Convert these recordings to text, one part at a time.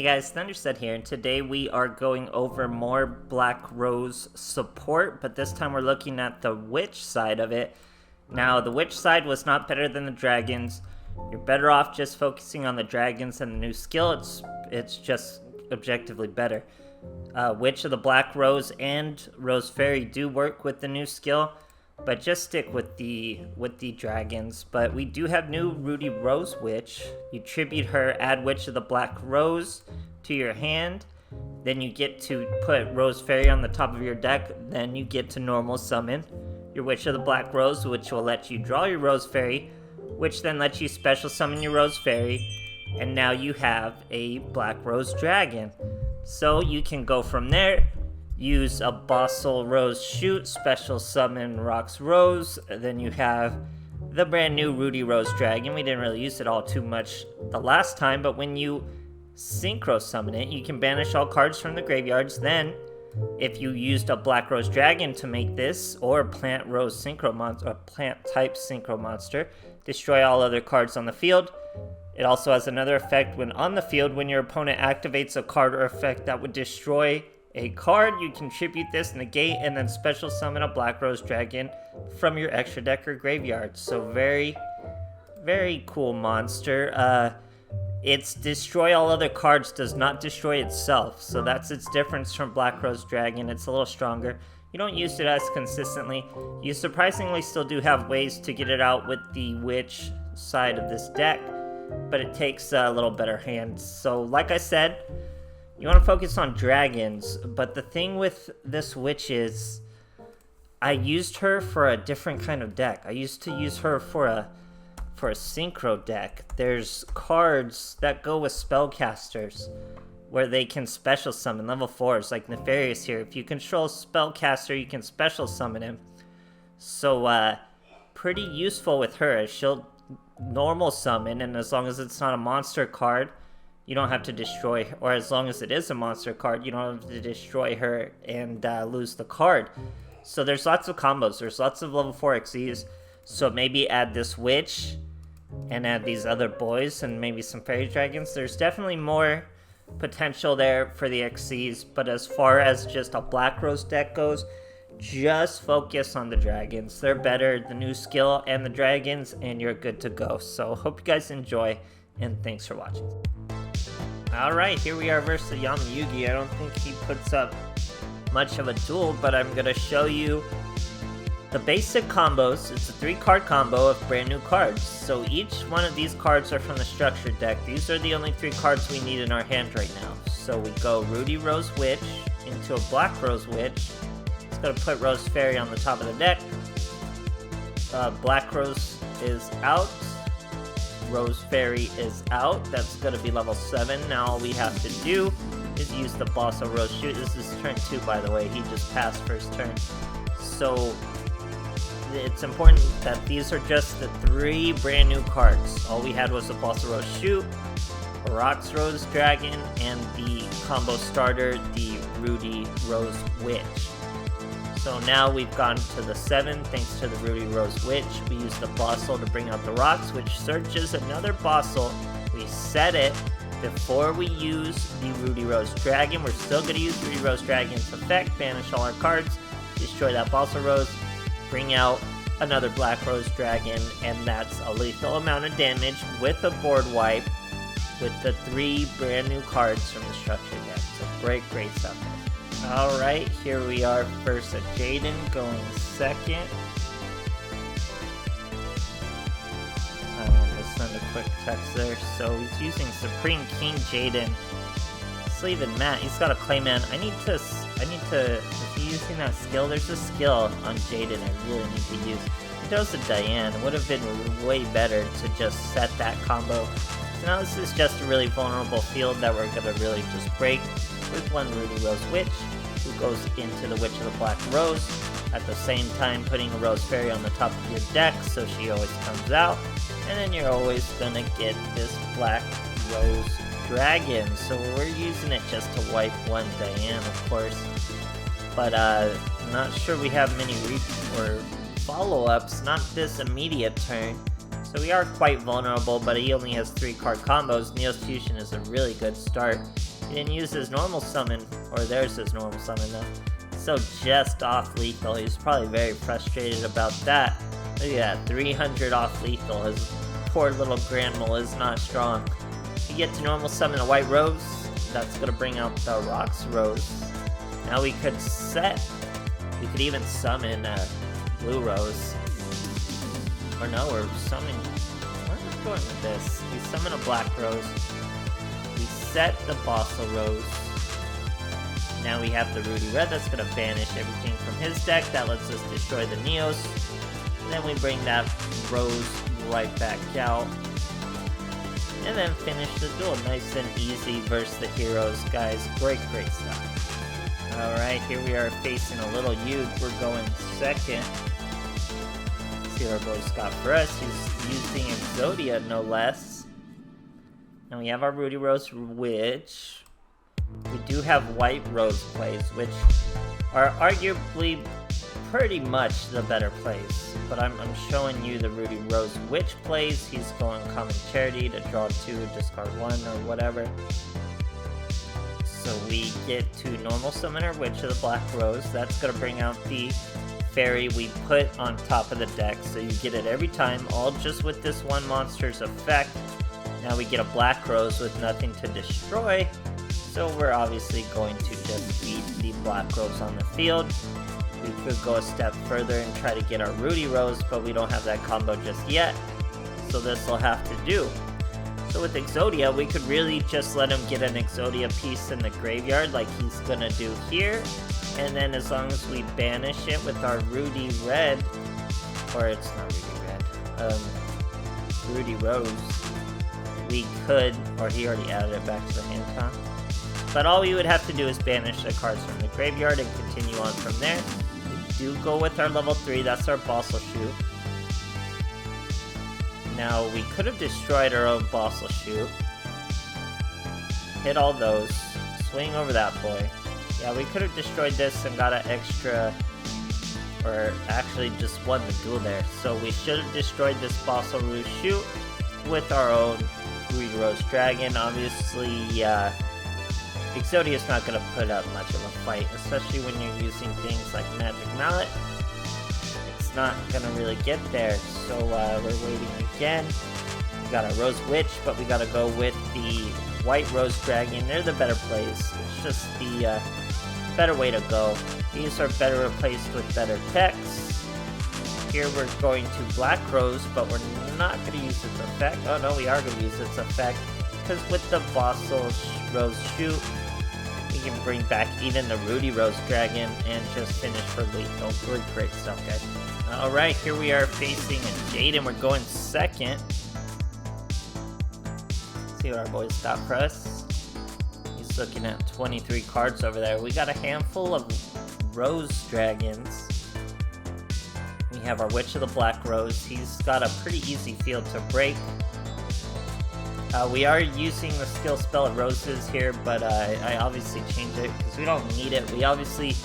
Hey guys, THUNDERSTUD here, and today we are going over more Black Rose support, but this time we're looking at the witch side of it. Now, the witch side was not better than the dragons. You're better off just focusing on the dragons and the new skill. It's just objectively better. Witch of the Black Rose and Rose Fairy do work with the new skill, but just stick with the dragons. But we do have new Ruddy Rose Witch. You tribute her, add Witch of the Black Rose to your hand. Then you get to put Rose Fairy on the top of your deck. Then you get to normal summon your Witch of the Black Rose, which will let you draw your Rose Fairy, which then lets you special summon your Rose Fairy. And now you have a Black Rose Dragon. So you can go from there. Use a Bossel Rose Shoot, special summon Rox Rose. Then you have the brand new Ruddy Rose Dragon. We didn't really use it all too much the last time, but when you synchro summon it, you can banish all cards from the graveyards. Then, if you used a Black Rose Dragon to make this, or Plant Rose Synchro Monster, or Plant Type Synchro Monster, destroy all other cards on the field. It also has another effect when on the field. When your opponent activates a card or effect that would destroy a card, you contribute this, negate, and then special summon a Black Rose Dragon from your extra deck or graveyard. So very, very cool monster. Its destroy all other cards does not destroy itself, so that's its difference from Black Rose Dragon. It's a little stronger. You don't use it as consistently. You surprisingly still do have ways to get it out with the Witch side of this deck, but it takes a little better hands. So like I said, you want to focus on dragons, but the thing with this witch is I used her for a different kind of deck. I used to use her for a synchro deck. There's cards that go with spellcasters where they can special summon level 4s, like Nefarious here. If you control spellcaster, you can special summon him. So pretty useful with her. She'll normal summon, and as long as it's not a monster card, you don't have to destroy her, or as long as it is a monster card, you don't have to destroy her and lose the card. So there's lots of combos. There's lots of level 4 XEs. So maybe add this witch and add these other boys and maybe some fairy dragons. There's definitely more potential there for the XEs, but as far as just a Black Rose deck goes, just focus on the dragons. They're better, the new skill and the dragons, and you're good to go. So hope you guys enjoy, and thanks for watching. Alright, here we are versus Yugi. I don't think he puts up much of a duel, but I'm going to show you the basic combos. It's a 3-card combo of brand new cards. So each one of these cards are from the structured deck. These are the only 3 cards we need in our hand right now. So we go Ruddy Rose Witch into a Black Rose Witch. It's going to put Rose Fairy on the top of the deck. Black Rose is out. Rose Fairy is out. That's going to be level 7. Now all we have to do is use the Bossel Rose Shoot. This is turn 2, by the way. He just passed first turn. So it's important that these are just the 3 brand new cards. All we had was the Bossel Rose Shoot, a Rox Rose Dragon, and the combo starter, the Ruddy Rose Witch. So now we've gone to the 7 thanks to the Ruddy Rose Witch. We use the Bossel to bring out the Rox, which searches another Bossel. We set it before we use the Ruddy Rose Dragon. We're still going to use Ruddy Rose Dragon's effect, banish all our cards, destroy that Bossel Rose, bring out another Black Rose Dragon, and that's a lethal amount of damage with a board wipe with the 3 brand new cards from the structure deck. So great stuff. Alright, here we are first at Jaden, going second. I'm gonna send a quick text there. So he's using Supreme King Jaden. Sleeve and Matt, he's got a Clayman. I need to, is he using that skill? There's a skill on Jaden I really need to use. If he does a Diane, it would have been way better to just set that combo. So now this is just a really vulnerable field that we're gonna really just break with one Ruddy Rose Witch, who goes into the Witch of the Black Rose, at the same time putting a Rose Fairy on the top of your deck, so she always comes out, and then you're always gonna get this Black Rose Dragon. So we're using it just to wipe one Diane, of course, but not sure we have many or follow-ups, not this immediate turn. So we are quite vulnerable, but he only has 3 card combos. Neo's Fusion is a really good start. He didn't use his normal summon, or there's his normal summon though. So just off lethal. He's probably very frustrated about that. Look at that, 300 off lethal. His poor little Granmal is not strong. You get to normal summon a White Rose. That's gonna bring out the Rocks Rose. Now we could even summon a Blue Rose. Or no, we're summoning... Where are we going with this? We summon a Black Rose. We set the Fossil Rose. Now we have the Rudy Red that's going to banish everything from his deck. That lets us destroy the Neos. And then we bring that Rose right back out. And then finish the duel. Nice and easy versus the heroes, guys. Great stuff. Alright, here we are facing a little Yuge. We're going second. See what our boy's got for us. He's using Exodia, no less. And we have our Ruddy Rose Witch. We do have White Rose plays, which are arguably pretty much the better plays. But I'm showing you the Ruddy Rose Witch plays. He's going Common Charity to draw 2, discard 1, or whatever. So we get to normal summon our Witch of the Black Rose. That's going to bring out the Fairy we put on top of the deck, so you get it every time, all just with this one monster's effect. Now we get a Black Rose with nothing to destroy, so we're obviously going to just beat the Black Rose on the field. We could go a step further and try to get our Ruddy Rose, but we don't have that combo just yet, so this will have to do. So with Exodia, we could really just let him get an Exodia piece in the graveyard like he's gonna do here. And then as long as we banish it with our Rudy Red, or it's not Rudy Red, Ruddy Rose, we could, or he already added it back to the hand count. But all we would have to do is banish the cards from the graveyard and continue on from there. We do go with our level 3, that's our Fossil Shoot. Now, we could have destroyed our own Fossil Shoot. Hit all those, swing over that boy. Yeah, we could have destroyed this and got an extra, or actually just won the duel there. So we should have destroyed this Fossil Rose Shoot with our own Ruddy Rose Dragon. Obviously, Exodia's not going to put up much of a fight, especially when you're using things like Magic Mallet. It's not going to really get there, so we're waiting again. We got a Rose Witch, but we got to go with the White Rose Dragon. They're the better plays. It's just the better way to go. These are better replaced with better decks. Here we're going to Black Rose, but we're not going to use its effect. Oh no, we are going to use its effect, because with the Fossil Rose Shoot, we can bring back even the Ruddy Rose Dragon and just finish for lethal. Great stuff, guys. Alright, here we are facing a Jaden. We're going second. Let's see what our boys got for us. He's looking at 23 cards over there. We got a handful of Rose Dragons. We have our Witch of the Black Rose. He's got a pretty easy field to break. We are using the skill spell of Roses here, but I obviously changed it because we don't need it. We obviously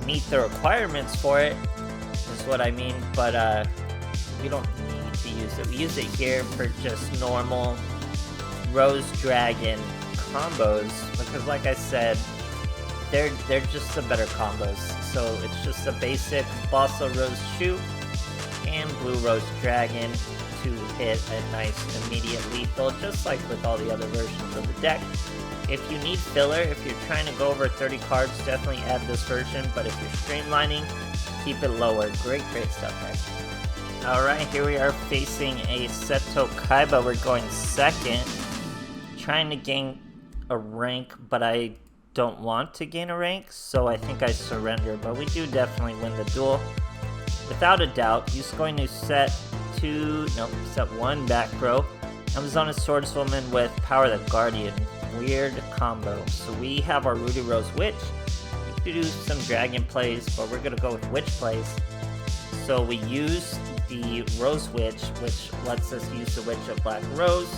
meet the requirements for it, is what I mean, but we don't need to use it. We use it here for just normal Rose Dragon combos, because like I said, they're just the better combos. So it's just a basic Fossil Rose Shoot and Blue Rose Dragon to hit a nice immediate lethal, just like with all the other versions of the deck. If you need filler, if you're trying to go over 30 cards, definitely add this version, but if you're streamlining, keep it lower. Great stuff, guys. Alright, here we are facing a Seto Kaiba. We're going second, trying to gain a rank, but I don't want to gain a rank, so I think I surrender, but we do definitely win the duel. Without a doubt, he's going to set one back row. Amazoness Swordswoman with Power the Guardian. Weird combo. So we have our Ruddy Rose Witch. We could do some dragon plays, but we're going to go with witch plays. So we use the Rose Witch, which lets us use the Witch of Black Rose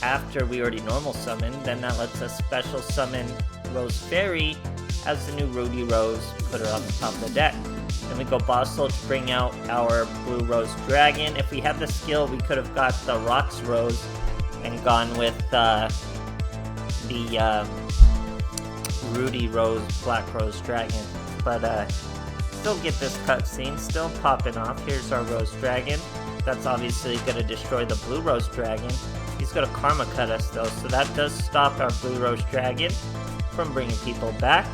after we already normal summon. Then that lets us special summon Rose Fairy as the new Ruddy Rose, put her on the top of the deck. Then we go Bossel to bring out our Blue Rose Dragon. If we had the skill, we could have got the Rocks Rose and gone with the Ruddy Rose Black Rose Dragon. But still get this cutscene, still popping off. Here's our Rose Dragon. That's obviously going to destroy the Blue Rose Dragon. He's going to Karma Cut us though, so that does stop our Blue Rose Dragon from bringing people back.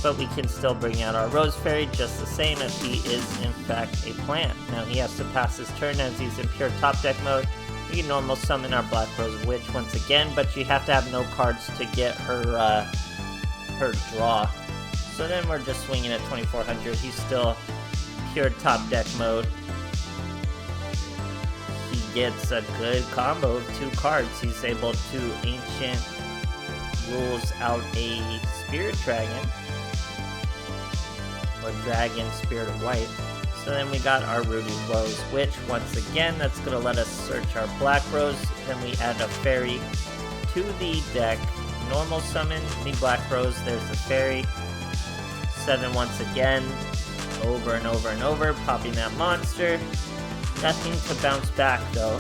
But we can still bring out our Rose Fairy just the same as he is in fact a plant. Now he has to pass his turn as he's in pure top deck mode. We can normal summon our Black Rose Witch once again, but you have to have no cards to get her draw. So then we're just swinging at 2400. He's still pure top deck mode. He gets a good combo of 2 cards. He's able to Ancient rules out a Spirit Dragon. Or Dragon Spirit of White. So then we got our Ruddy Rose Witch once again. That's going to let us search our Black Rose. Then we add a Fairy to the deck. Normal summon the Black Rose. There's the Fairy. 7 once again. Over and over and over. Popping that monster. Nothing to bounce back though.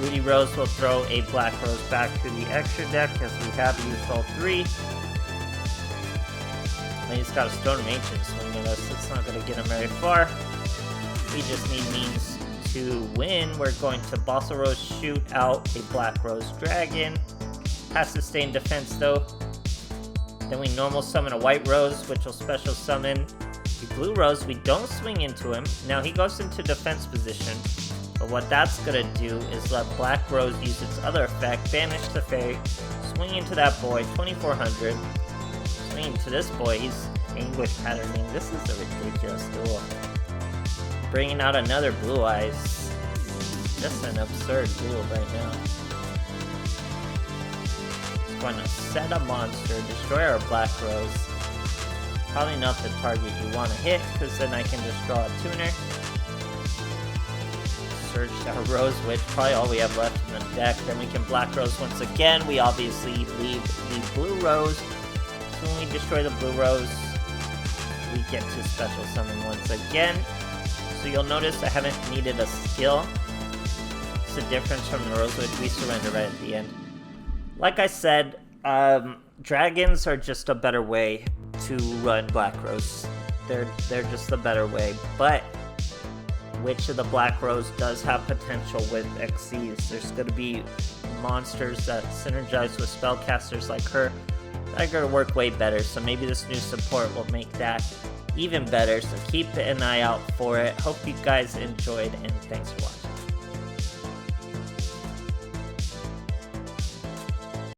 Ruddy Rose will throw a Black Rose back to the extra deck as we have used all 3. And he's got a Storm Ancient swinging at us. It's not going to get him very far. We just need means to win. We're going to Bossel Rose shoot out a Black Rose Dragon. Has to stay in defense though. Then we normal summon a White Rose, which will special summon the Blue Rose. We don't swing into him. Now he goes into defense position. But what that's going to do is let Black Rose use its other effect, banish the Fairy, swing into that boy, 2400. Swinging to this boy, he's Anguish Patterning. This is a ridiculous duel. Bringing out another Blue Eyes. Just an absurd duel right now. It's going to set a monster, destroy our Black Rose. Probably not the target you want to hit, because then I can just draw a tuner. Search our Rose Witch, probably all we have left in the deck. Then we can Black Rose once again. We obviously leave the Blue Rose. So when we destroy the Blue Rose, we get to special summon once again. So you'll notice I haven't needed a skill. It's the difference from the Rose Witch. We surrender right at the end. Like I said, dragons are just a better way to run Black Rose. They're just the better way. But Witch of the Black Rose does have potential with XCs. There's going to be monsters that synergize with spellcasters like her that are going to work way better. So maybe this new support will make that even better. So keep an eye out for it. Hope you guys enjoyed, and thanks for watching.